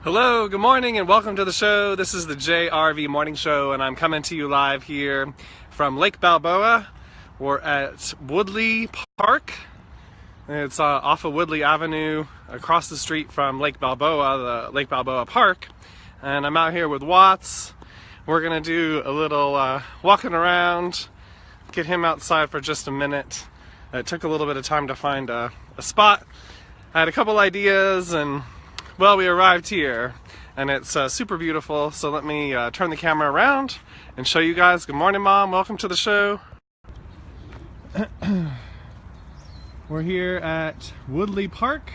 Hello, good morning, and welcome to the show. This is the JRV Morning Show, and I'm coming to you live here from Lake Balboa. We're at Woodley Park. It's off of Woodley Avenue, across the street from Lake Balboa, the Lake Balboa Park. And I'm out here with Watts. We're gonna do a little walking around, get him outside for just a minute. It took a little bit of time to find a spot. I had a couple ideas, and well, we arrived here, and it's super beautiful. So let me turn the camera around and show you guys. Good morning, Mom. Welcome to the show. We're here at Woodley Park,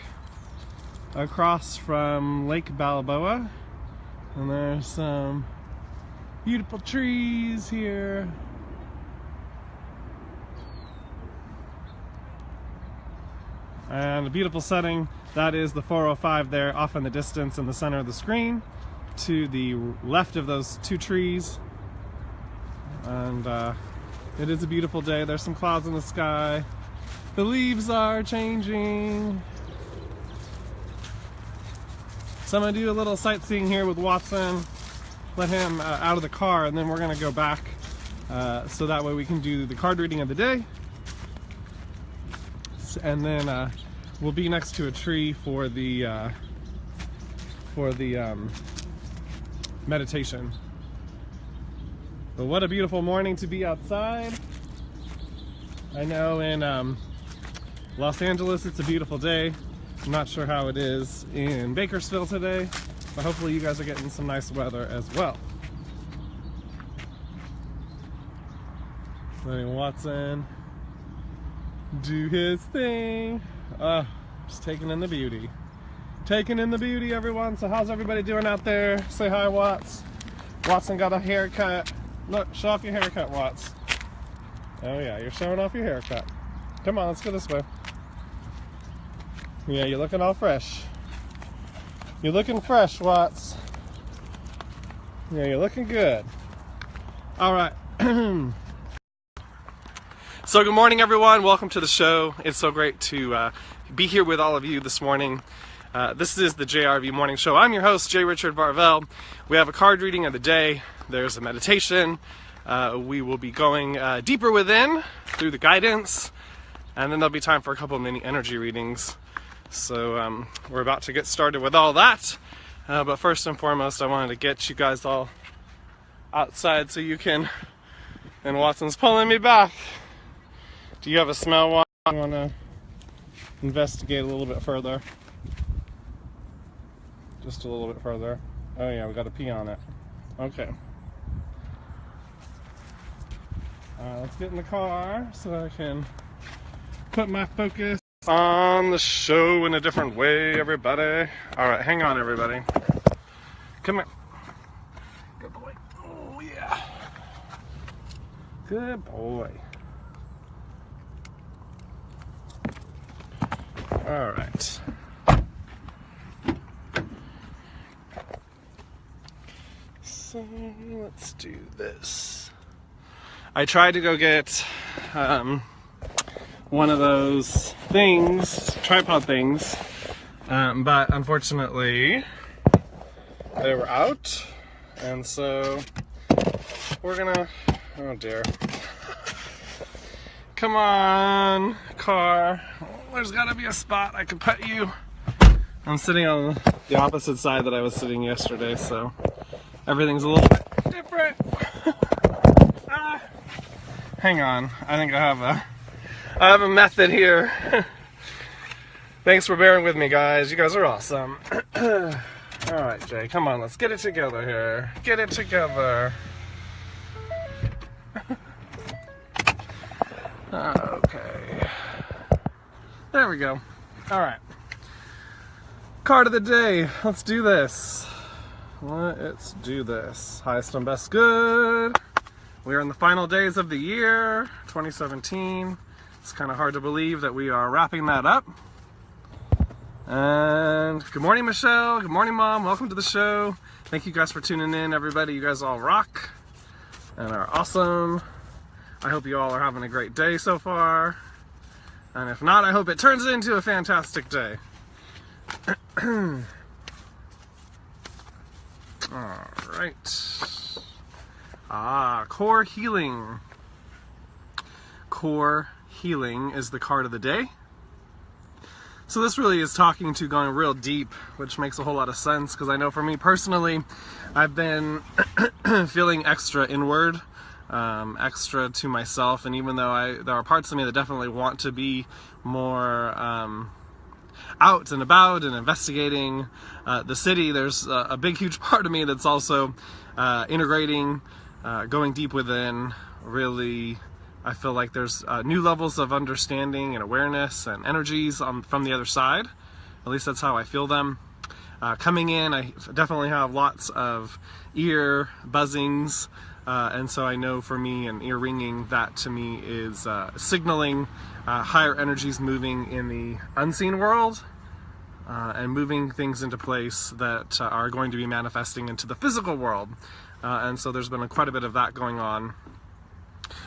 across from Lake Balboa, and there's some beautiful trees here. And a beautiful setting. That is the 405 there off in the distance in the center of the screen, to the left of those two trees. And it is a beautiful day. There's some clouds in the sky. The leaves are changing. So I'm gonna do a little sightseeing here with Watson, let him out of the car, and then we're gonna go back so that way we can do the card reading of the day. And then we'll be next to a tree for the meditation. But what a beautiful morning to be outside. I know in Los Angeles it's a beautiful day. I'm not sure how it is in Bakersfield today, but hopefully you guys are getting some nice weather as well. Letting Watson do his thing. Just taking in the beauty. Taking in the beauty, everyone. So how's everybody doing out there? Say hi, Watts. Watson got a haircut. Look, show off your haircut, Watts. Oh yeah, you're showing off your haircut. Come on, let's go this way. Yeah, you're looking all fresh. You're looking fresh, Watts. Yeah, you're looking good. All right. So good morning, everyone. Welcome to the show. It's so great to be here with all of you this morning. This is the JRV Morning Show. I'm your host, J. Richard Varvel. We have a card reading of the day. There's a meditation. We will be going deeper within through the guidance, and then there'll be time for a couple of mini energy readings. So we're about to get started with all that. But first and foremost, I wanted to get you guys all outside so you can, and Watson's pulling me back. Do you have a smell, Watson? I want to investigate a little bit further. Just a little bit further. Oh yeah, we got to pee on it. Okay. Let's get in the car so I can put my focus on the show in a different way, everybody. All right, hang on, everybody. Come here. Good boy. Oh yeah. Good boy. All right. So let's do this. I tried to go get one of those things, tripod things, but unfortunately they were out, and so we're gonna, oh dear. Come on, car. There's gotta be a spot I could put you. I'm sitting on the opposite side that I was sitting yesterday, so everything's a little bit different. Hang on, I think I have a method here. Thanks for bearing with me, guys. You guys are awesome. All right, Jay, come on, let's get it together here. Get it together. Okay. There we go. All right. Card of the day. Let's do this. Let's do this. Highest and best good. We are in the final days of the year, 2017. It's kind of hard to believe that we are wrapping that up. And good morning, Michelle. Good morning, Mom. Welcome to the show. Thank you guys for tuning in, everybody. You guys all rock and are awesome. I hope you all are having a great day so far. And if not, I hope it turns into a fantastic day. All right. Core healing. Core healing is the card of the day. So this really is talking to going real deep, which makes a whole lot of sense, because I know for me personally, I've been feeling extra inward, extra to myself, and even though there are parts of me that definitely want to be more out and about and investigating the city, there's a big, huge part of me that's also integrating, going deep within. Really, I feel like there's new levels of understanding and awareness and energies from the other side. At least that's how I feel them. Coming in, I definitely have lots of ear buzzings, and so I know for me, an ear ringing, that to me is signaling higher energies moving in the unseen world, and moving things into place that are going to be manifesting into the physical world. And so there's been quite a bit of that going on.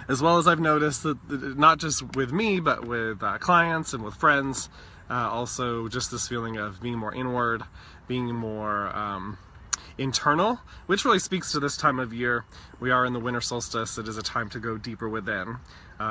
As well as I've noticed that not just with me, but with clients and with friends, also just this feeling of being more inward, being more internal, which really speaks to this time of year. We are in the winter solstice. It is a time to go deeper within,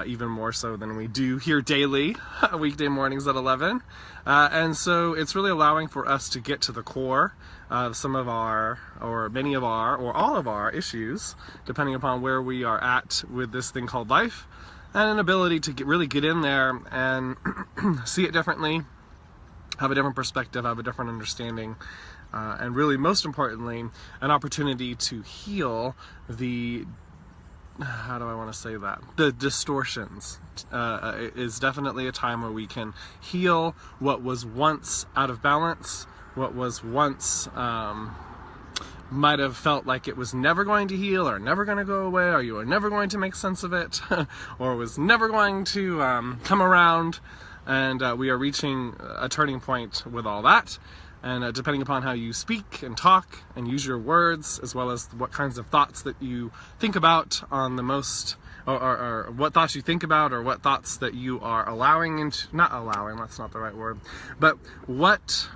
even more so than we do here daily, weekday mornings at 11. And so it's really allowing for us to get to the core of some of our, or many of our, or all of our issues, depending upon where we are at with this thing called life, and an ability to really get in there and see it differently, have a different perspective, have a different understanding, and really, most importantly, an opportunity to heal the, how do I want to say that? The distortions. Is definitely a time where we can heal what was once out of balance, what was once might have felt like it was never going to heal, or never going to go away, or you were never going to make sense of it, or was never going to come around. And we are reaching a turning point with all that. And depending upon how you speak and talk and use your words, as well as what kinds of thoughts that you think about on the most, or what thoughts you think about, or what thoughts that you are allowing into, not allowing, that's not the right word, but what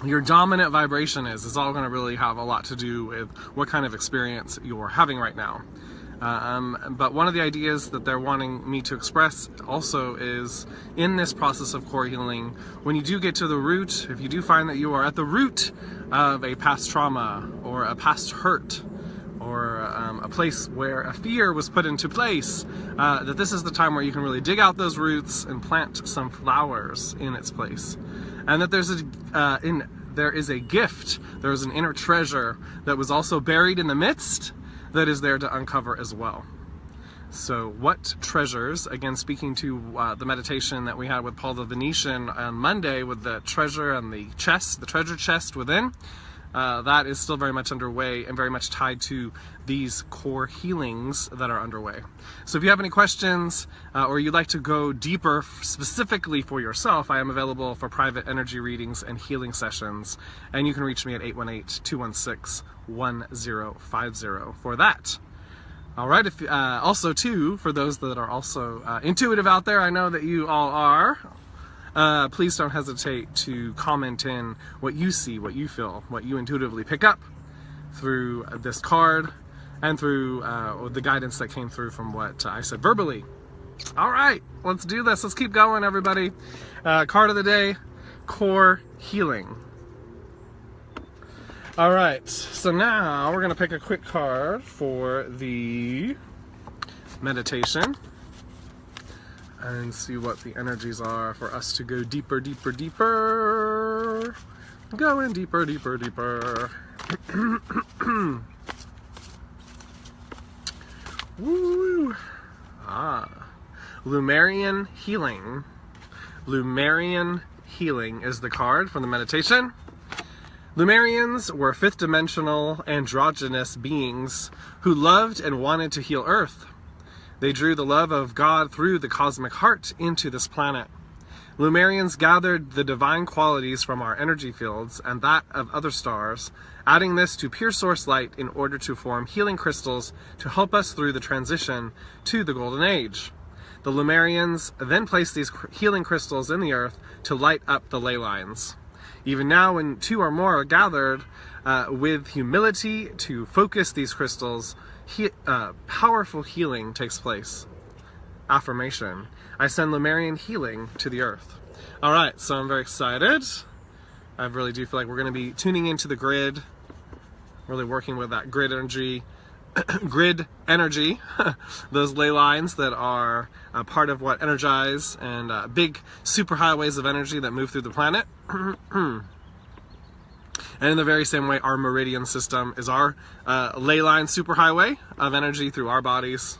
your dominant vibration is all going to really have a lot to do with what kind of experience you're having right now. But one of the ideas that they're wanting me to express also is, in this process of core healing, when you do get to the root, if you do find that you are at the root of a past trauma, or a past hurt, or a place where a fear was put into place, that this is the time where you can really dig out those roots and plant some flowers in its place. And that there is a gift, there is an inner treasure that was also buried in the midst, that is there to uncover as well. So what treasures, again speaking to the meditation that we had with Paul the Venetian on Monday with the treasure and the chest, the treasure chest within, that is still very much underway and very much tied to these core healings that are underway. So if you have any questions, or you'd like to go deeper specifically for yourself, I am available for private energy readings and healing sessions, and you can reach me at 818-216-1050 for that. All right, also too, for those that are also intuitive out there, I know that you all are, please don't hesitate to comment in what you see, what you feel, what you intuitively pick up through this card, and through the guidance that came through from what I said verbally. All right, let's do this. Let's keep going, everybody. Card of the day, core healing. All right, so now we're going to pick a quick card for the meditation and see what the energies are for us to go deeper, deeper, deeper. Going deeper, deeper, deeper. Woo! Lemurian healing. Lemurian healing is the card for the meditation. Lemurians were fifth-dimensional androgynous beings who loved and wanted to heal Earth. They drew the love of God through the cosmic heart into this planet. Lemurians gathered the divine qualities from our energy fields and that of other stars, adding this to pure source light in order to form healing crystals to help us through the transition to the Golden Age. The Lemurians then placed these healing crystals in the earth to light up the ley lines. Even now, when two or more are gathered with humility to focus these crystals, powerful healing takes place. Affirmation: I send Lemurian healing to the earth. All right, so I'm very excited. I really do feel like we're going to be tuning into the grid, really working with that grid energy, those ley lines that are part of what energize and big superhighways of energy that move through the planet. And in the very same way, our meridian system is our ley line superhighway of energy through our bodies.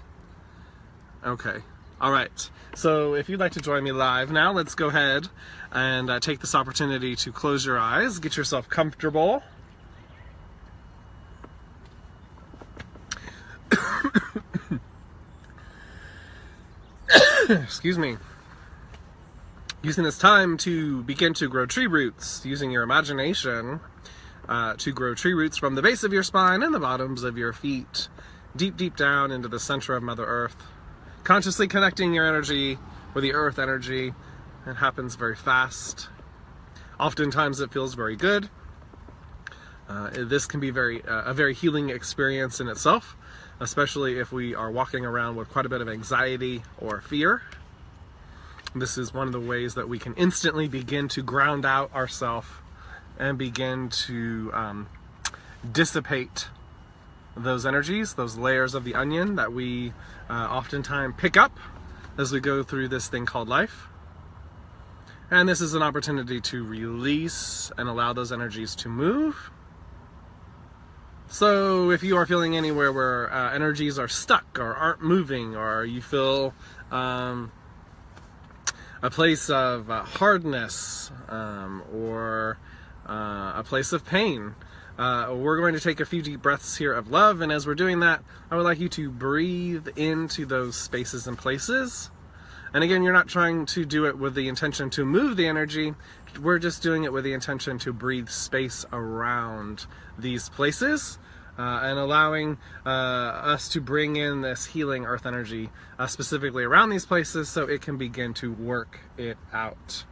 Okay. All right. So if you'd like to join me live now, let's go ahead and take this opportunity to close your eyes, get yourself comfortable. Excuse me. Using this time to begin to grow tree roots, using your imagination to grow tree roots from the base of your spine and the bottoms of your feet, deep, deep down into the center of Mother Earth. Consciously connecting your energy with the earth energy. It happens very fast. Oftentimes it feels very good. This can be a very healing experience in itself, especially if we are walking around with quite a bit of anxiety or fear. This is one of the ways that we can instantly begin to ground out ourselves and begin to dissipate those energies, those layers of the onion that we oftentimes pick up as we go through this thing called life. And this is an opportunity to release and allow those energies to move. So if you are feeling anywhere where energies are stuck or aren't moving, or you feel a place of hardness or a place of pain, we're going to take a few deep breaths here of love, and as we're doing that, I would like you to breathe into those spaces and places. And again, you're not trying to do it with the intention to move the energy, we're just doing it with the intention to breathe space around these places, and allowing us to bring in this healing earth energy specifically around these places so it can begin to work it out.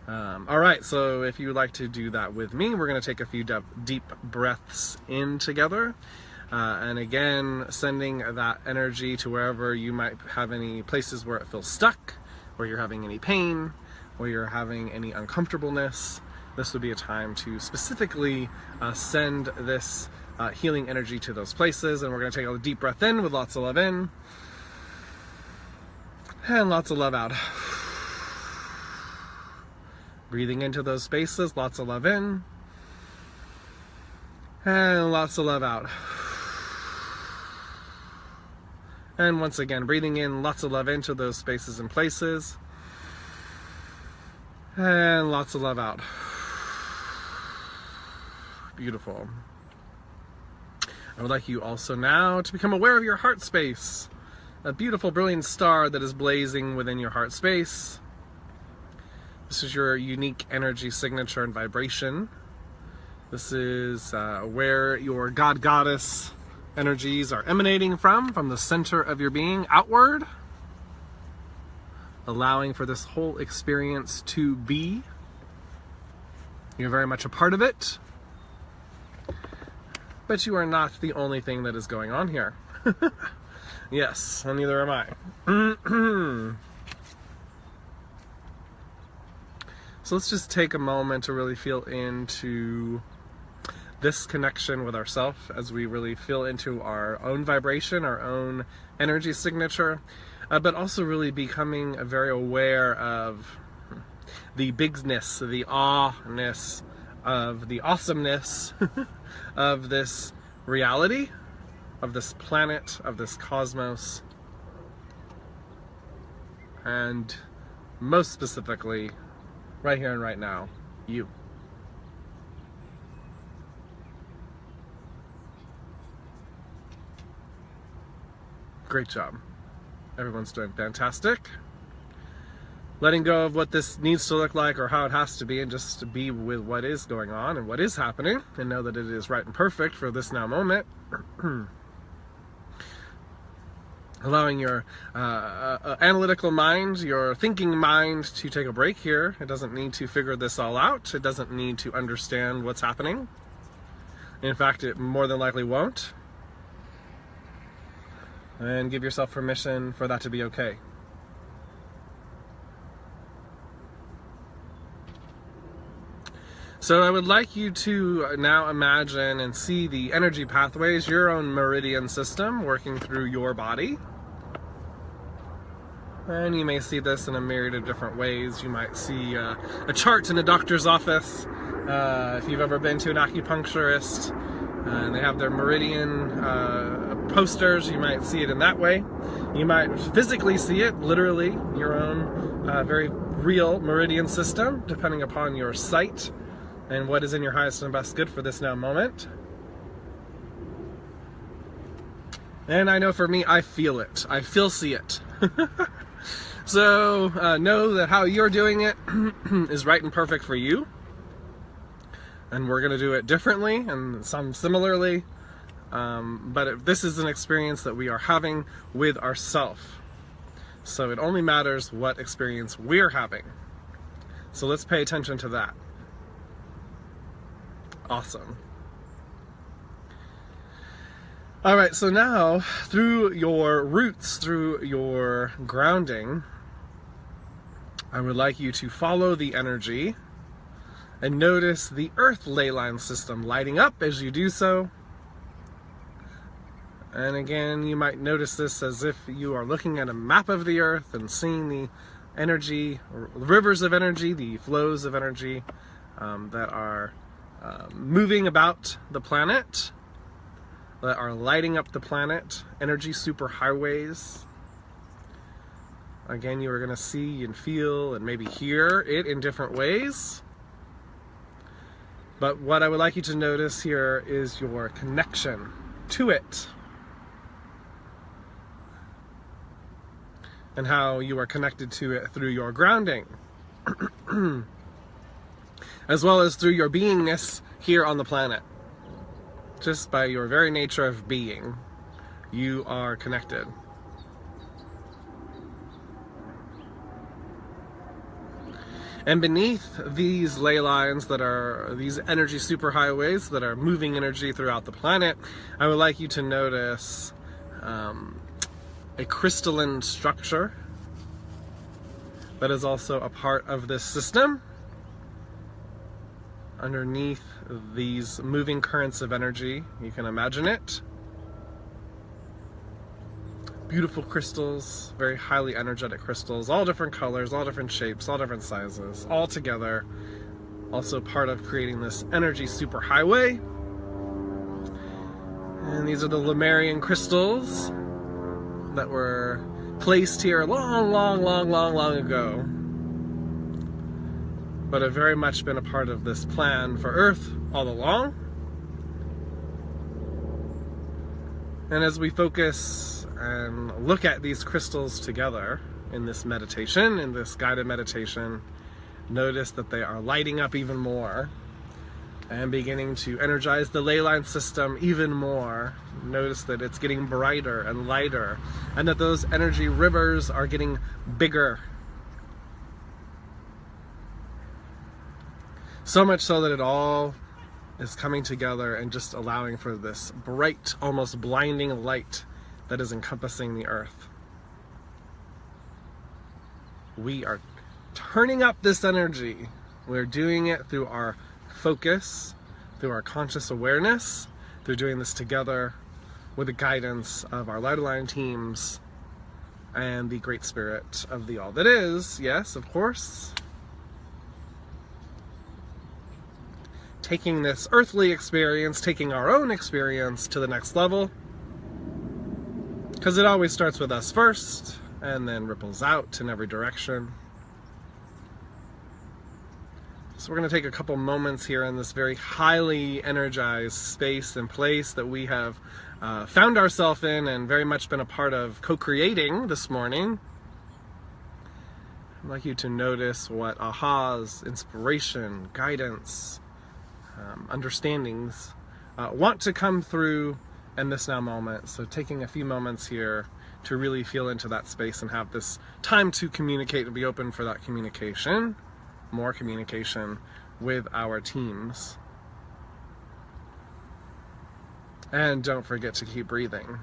All right, so if you would like to do that with me, we're going to take a few deep breaths in together. And again, sending that energy to wherever you might have any places where it feels stuck, where you're having any pain, or you're having any uncomfortableness. This would be a time to specifically send this healing energy to those places. And we're going to take a deep breath in with lots of love in, and lots of love out. Breathing into those spaces, lots of love in, and lots of love out. And once again, breathing in lots of love into those spaces and places, and lots of love out. Beautiful. I would like you also now to become aware of your heart space, a beautiful, brilliant star that is blazing within your heart space. This is your unique energy signature and vibration. This is where your God, Goddess energies are emanating from the center of your being outward, allowing for this whole experience to be. You're very much a part of it, but you are not the only thing that is going on here. Yes, and neither am I. So let's just take a moment to really feel into this connection with ourselves, as we really feel into our own vibration, our own energy signature, but also really becoming very aware of the bigness, the awe-ness, of the awesomeness of this reality, of this planet, of this cosmos, and most specifically, right here and right now, you. Great job. Everyone's doing fantastic. Letting go of what this needs to look like or how it has to be, and just to be with what is going on and what is happening, and know that it is right and perfect for this now moment. allowing your analytical mind, your thinking mind to take a break here. It doesn't need to figure this all out. It doesn't need to understand what's happening. In fact, it more than likely won't. And give yourself permission for that to be okay. So I would like you to now imagine and see the energy pathways, your own meridian system working through your body. And you may see this in a myriad of different ways. You might see a chart in a doctor's office. If you've ever been to an acupuncturist and they have their meridian posters, you might see it in that way. You might physically see it, literally, your own very real meridian system, depending upon your sight and what is in your highest and best good for this now moment. And I know for me, I feel it. I see it. So know that how you're doing it is right and perfect for you. And we're going to do it differently and some similarly. But this is an experience that we are having with ourselves. So it only matters what experience we're having. So let's pay attention to that. Awesome. All right, so now through your roots, through your grounding, I would like you to follow the energy and notice the earth ley line system lighting up as you do so. And again, you might notice this as if you are looking at a map of the earth and seeing the energy, rivers of energy, the flows of energy that are moving about the planet, that are lighting up the planet, energy superhighways. Again, you are going to see and feel and maybe hear it in different ways. But what I would like you to notice here is your connection to it. And how you are connected to it through your grounding. As well as through your beingness here on the planet. Just by your very nature of being, you are connected. And beneath these ley lines that are these energy superhighways that are moving energy throughout the planet, I would like you to notice a crystalline structure that is also a part of this system. Underneath these moving currents of energy, you can imagine it. Beautiful crystals, very highly energetic crystals, all different colors, all different shapes, all different sizes, all together. Also part of creating this energy superhighway. And these are the Lemurian crystals that were placed here long ago, but have very much been a part of this plan for Earth all along. And as we focus and look at these crystals together in this meditation, in this guided meditation, notice that they are lighting up even more and beginning to energize the ley line system even more. Notice that it's getting brighter and lighter, and that those energy rivers are getting bigger. So much so that it all is coming together and just allowing for this bright, almost blinding light that is encompassing the earth. We are turning up this energy. We're doing it through our focus, through our conscious awareness, through doing this together with the guidance of our Light Align teams and the Great Spirit of the All That Is, yes, of course. Taking this earthly experience, taking our own experience to the next level, because it always starts with us first and then ripples out in every direction. So we're going to take a couple moments here in this very highly energized space and place that we have found ourselves in and very much been a part of co-creating this morning. I'd like you to notice what ahas, inspiration, guidance, understandings want to come through in this now moment. So taking a few moments here to really feel into that space and have this time to communicate and be open for that communication, more communication with our teams. And don't forget to keep breathing.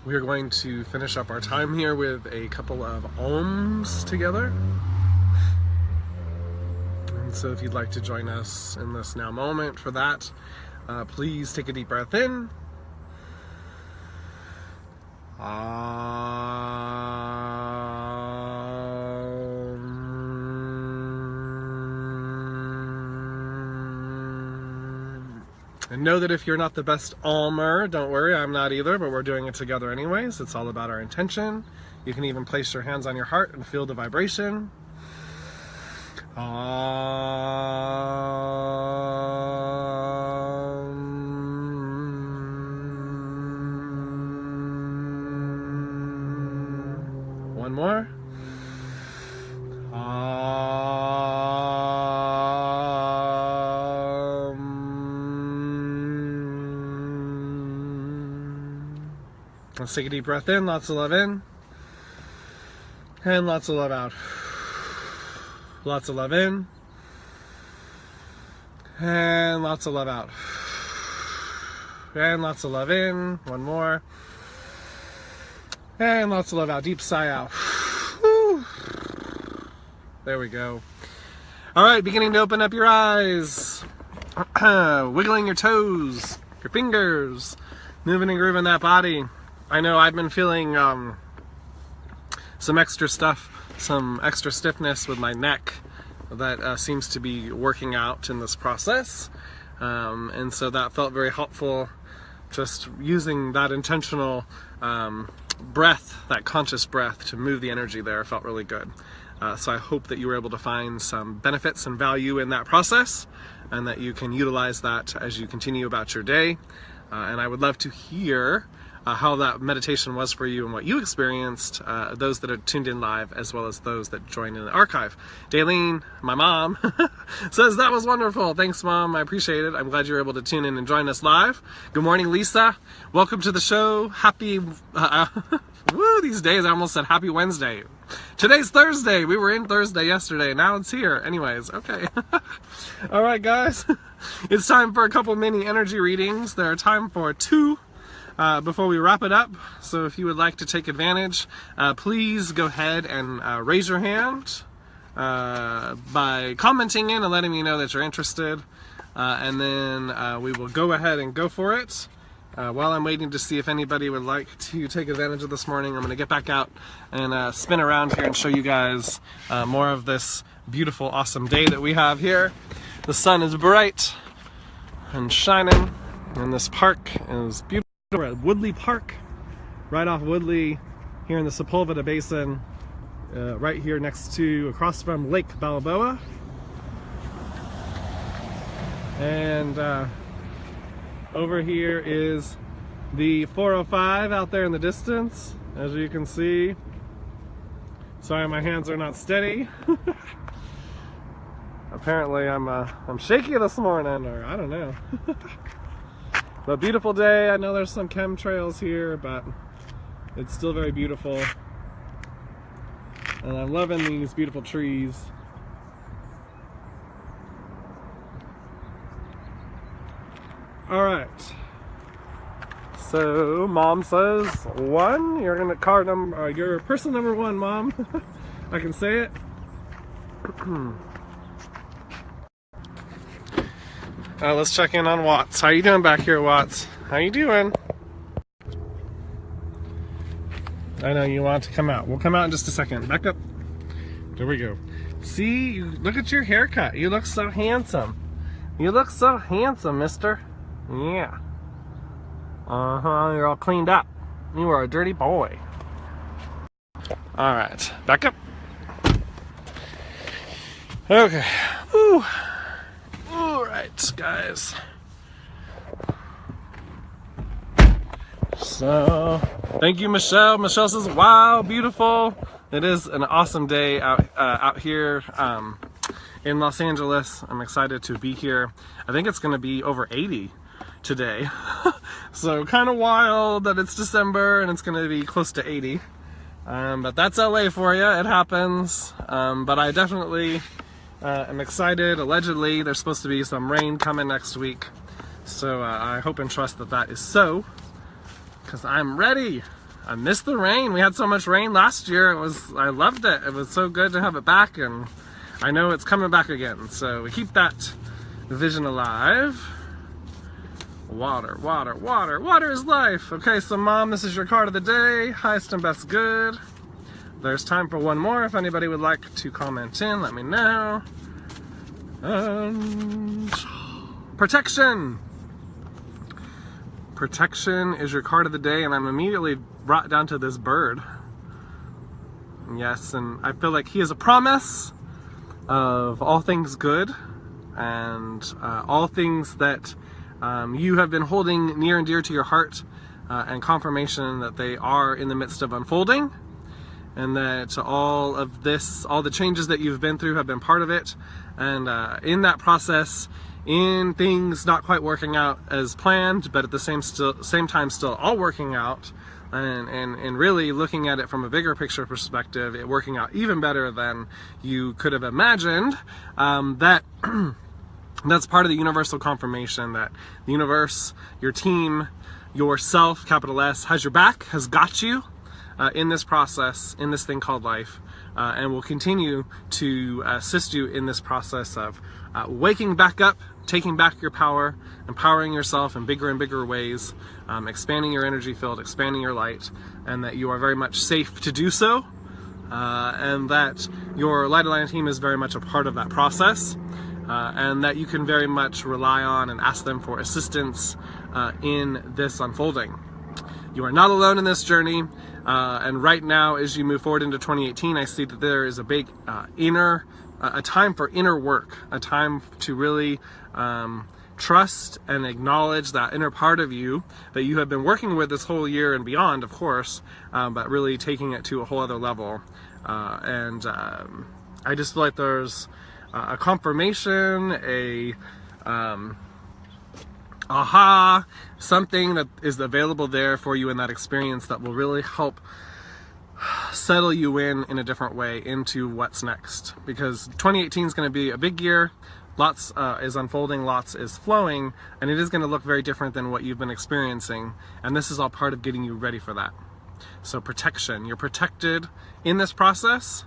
We are going to finish up our time here with a couple of ohms together. And so if you'd like to join us in this now moment for that, please take a deep breath in. And know that if you're not the best almer, don't worry, I'm not either, but we're doing it together anyways. It's all about our intention. You can even place your hands on your heart and feel the vibration. One more. Let's take a deep breath in, lots of love in, and lots of love out. Lots of love in, and lots of love out. And lots of love in, one more, and lots of love out, deep sigh out. There we go. All right, beginning to open up your eyes, wiggling your toes, your fingers, moving and grooving that body. I know I've been feeling some extra stuff, some extra stiffness with my neck that seems to be working out in this process. And so that felt very helpful, just using that intentional breath, that conscious breath to move the energy there felt really good. So I hope that you were able to find some benefits and value in that process, and that you can utilize that as you continue about your day. And I would love to hear how that meditation was for you and what you experienced, those that are tuned in live as well as those that join in the archive. Daylene, my mom, says that was wonderful. Thanks, Mom. I appreciate it. I'm glad you were able to tune in and join us live. Good morning, Lisa. Welcome to the show. Happy, woo, these days I almost said happy Wednesday. Today's Thursday. We were in Thursday yesterday. Now it's here. Anyways, okay. All right, guys. It's time for a couple mini energy readings. There are time for two before we wrap it up. So if you would like to take advantage, please go ahead and raise your hand by commenting in and letting me know that you're interested. And then we will go ahead and go for it. While I'm waiting to see if anybody would like to take advantage of this morning, I'm going to get back out and spin around here and show you guys more of this beautiful, awesome day that we have here. The sun is bright and shining, and this park is beautiful. We're at Woodley Park, right off Woodley, here in the Sepulveda Basin, right here across from Lake Balboa. And over here is the 405 out there in the distance, as you can see. Sorry, my hands are not steady. Apparently I'm shaky this morning, or I don't know. But beautiful day. I know there's some chemtrails here, but it's still very beautiful. And I'm loving these beautiful trees. All right. So mom says 1. You're gonna you're person number 1, mom. I can say it. Let's check in on Watts. How you doing back here, Watts? How you doing? I know you want to come out. We'll come out in just a second. Back up. There we go. See, look at your haircut. You look so handsome. You look so handsome, mister. Yeah. You're all cleaned up. You are a dirty boy. All right. Back up. Okay. Woo. All right, guys. So, thank you, Michelle. Michelle says, wow, beautiful. It is an awesome day out here in Los Angeles. I'm excited to be here. I think it's going to be over 80 today. So kind of wild that it's December and it's going to be close to 80. But that's LA for you. It happens. But I definitely am excited. Allegedly, there's supposed to be some rain coming next week. So I hope and trust that that is so. Because I'm ready. I missed the rain. We had so much rain last year. I loved it. It was so good to have it back, and I know it's coming back again. So we keep that vision alive. Water, water, water. Water is life. Okay, so mom, this is your card of the day. Highest and best good. There's time for one more. If anybody would like to comment in, let me know. Protection. Protection is your card of the day, and I'm immediately brought down to this bird. Yes, and I feel like he is a promise of all things good and all things that you have been holding near and dear to your heart, and confirmation that they are in the midst of unfolding, and that all of this, all the changes that you've been through have been part of it, and in that process, in things not quite working out as planned, but at the same time still all working out, and really looking at it from a bigger picture perspective, it working out even better than you could have imagined, that that's part of the universal confirmation that the universe, your team, yourself, capital S, has your back, has got you in this process, in this thing called life, and will continue to assist you in this process of waking back up, taking back your power, empowering yourself in bigger and bigger ways, expanding your energy field, expanding your light, and that you are very much safe to do so, and that your Light Align team is very much a part of that process, and that you can very much rely on and ask them for assistance in this unfolding. You are not alone in this journey, and right now as you move forward into 2018, I see that there is a big a time for inner work, a time to really trust and acknowledge that inner part of you that you have been working with this whole year and beyond, of course, but really taking it to a whole other level. I just feel like there's a confirmation, aha, something that is available there for you in that experience that will really help settle you in a different way into what's next, because 2018 is going to be a big year. Lots is unfolding, lots is flowing, and it is going to look very different than what you've been experiencing, and this is all part of getting you ready for that. So protection, you're protected in this process,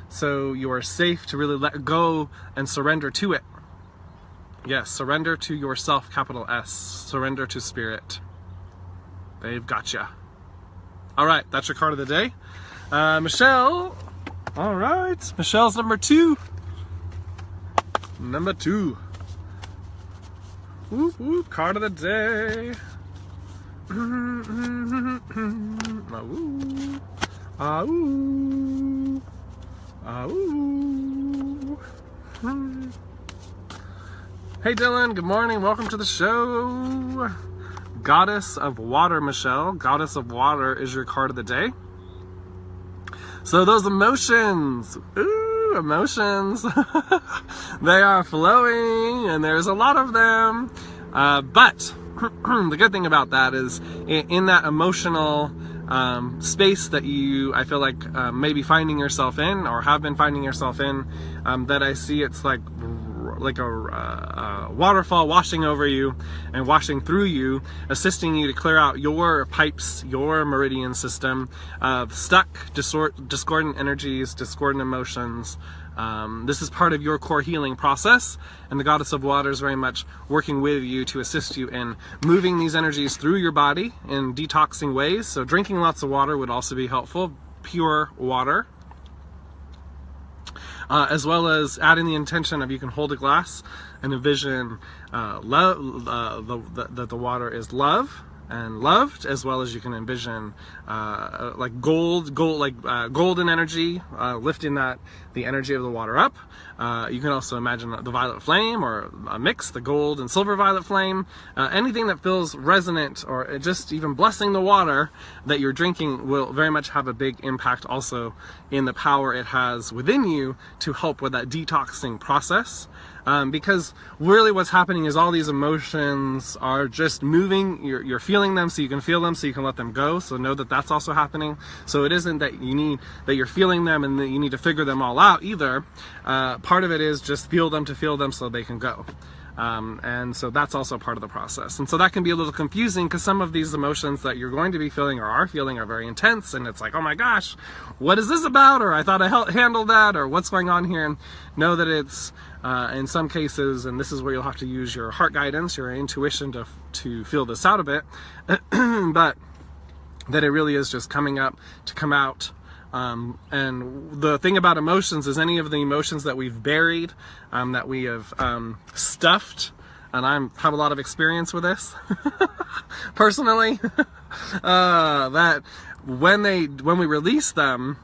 so you are safe to really let go and surrender to it. Yes, surrender to yourself, capital S, surrender to spirit. They've got you. All right, that's your card of the day. Michelle, all right, Michelle's number 2. Number 2. Whoop, whoop, card of the day. Hey Dylan, good morning, welcome to the show. Goddess of Water, Michelle. Goddess of Water is your card of the day. So those emotions, ooh, emotions, they are flowing and there's a lot of them. But the good thing about that is in that emotional space that you, I feel like, may be finding yourself in or have been finding yourself in, that I see it's like a waterfall washing over you and washing through you, assisting you to clear out your pipes, your meridian system of stuck, discordant energies, discordant emotions. This is part of your core healing process, and the Goddess of Water is very much working with you to assist you in moving these energies through your body in detoxing ways. So drinking lots of water would also be helpful, pure water. As well as adding the intention of, you can hold a glass and envision that the water is love and loved, as well as you can envision like golden energy, lifting the energy of the water up. You can also imagine the violet flame, or a mix, the gold and silver violet flame. Anything that feels resonant, or just even blessing the water that you're drinking, will very much have a big impact also in the power it has within you to help with that detoxing process. Because really what's happening is all these emotions are just moving. You're feeling them so you can feel them, so you can let them go. So know that that's also happening. So it isn't that you're feeling them and that you need to figure them all out either. Part of it is just feel them to feel them so they can go. And so that's also part of the process. And so that can be a little confusing, because some of these emotions that you're going to be feeling or are feeling are very intense, and it's like, oh my gosh, what is this about? Or I thought I handled that, or what's going on here? And know that it's in some cases, and this is where you'll have to use your heart guidance, your intuition to feel this out a bit, but that it really is just coming up to come out. And the thing about emotions is, any of the emotions that we've buried, that we have stuffed, and I have a lot of experience with this personally, that when we release them,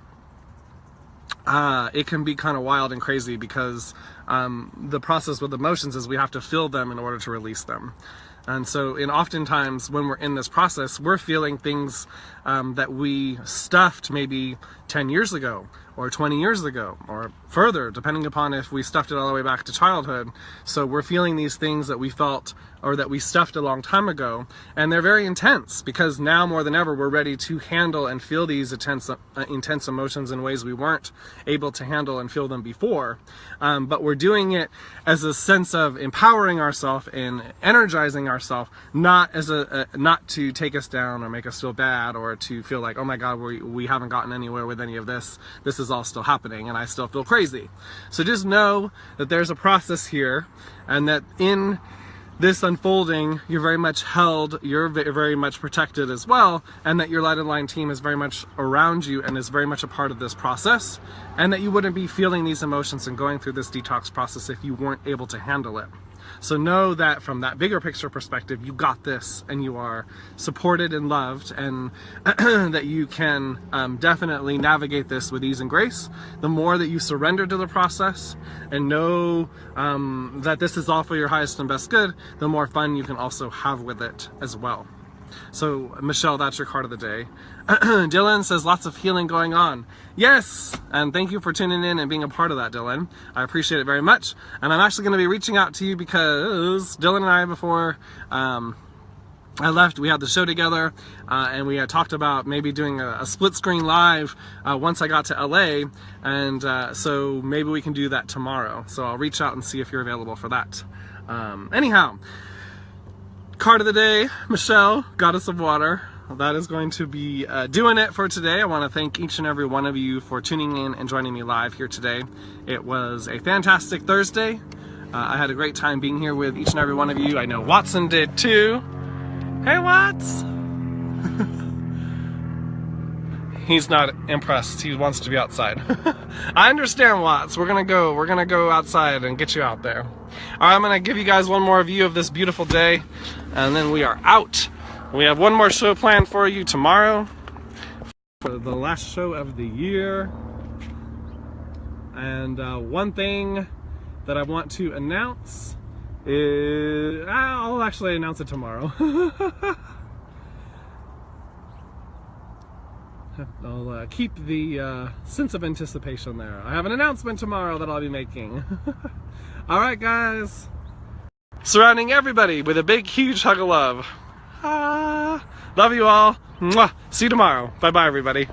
it can be kind of wild and crazy, because the process with emotions is we have to feel them in order to release them. And so oftentimes when we're in this process, we're feeling things that we stuffed maybe 10 years ago, or 20 years ago, or further, depending upon if we stuffed it all the way back to childhood. So we're feeling these things that we felt, or that we stuffed a long time ago, and they're very intense, because now more than ever we're ready to handle and feel these intense emotions in ways we weren't able to handle and feel them before. But we're doing it as a sense of empowering ourselves and energizing ourselves, not to take us down or make us feel bad, or to feel like, oh my God, we haven't gotten anywhere with any of this. This is all still happening and I still feel crazy. So just know that there's a process here, and that in this unfolding, you're very much held, you're very much protected as well, and that your Light and Line team is very much around you and is very much a part of this process, and that you wouldn't be feeling these emotions and going through this detox process if you weren't able to handle it. So know that from that bigger picture perspective, you got this, and you are supported and loved, and that you can definitely navigate this with ease and grace. The more that you surrender to the process and know that this is all for your highest and best good, the more fun you can also have with it as well. So Michelle, that's your card of the day. Dylan says lots of healing going on. Yes, and thank you for tuning in and being a part of that, Dylan. I appreciate it very much. And I'm actually going to be reaching out to you because Dylan and I, before I left, we had the show together, and we had talked about maybe doing a split screen live once I got to LA, and so maybe we can do that tomorrow. So I'll reach out and see if you're available for that. Anyhow, card of the day, Michelle, Goddess of Water. That is going to be doing it for today. I want to thank each and every one of you for tuning in and joining me live here today. It was a fantastic Thursday. I had a great time being here with each and every one of you. I know Watson did too. Hey, Watts! He's not impressed. He wants to be outside. I understand, Watts. We're gonna go outside and get you out there. All right, I'm gonna give you guys one more view of this beautiful day, and then we are out. We have one more show planned for you tomorrow, for the last show of the year. And one thing that I want to announce is, I'll actually announce it tomorrow. I'll keep the sense of anticipation there. I have an announcement tomorrow that I'll be making. All right, guys. Surrounding everybody with a big, huge hug of love. Love you all. Mwah. See you tomorrow. Bye-bye, everybody.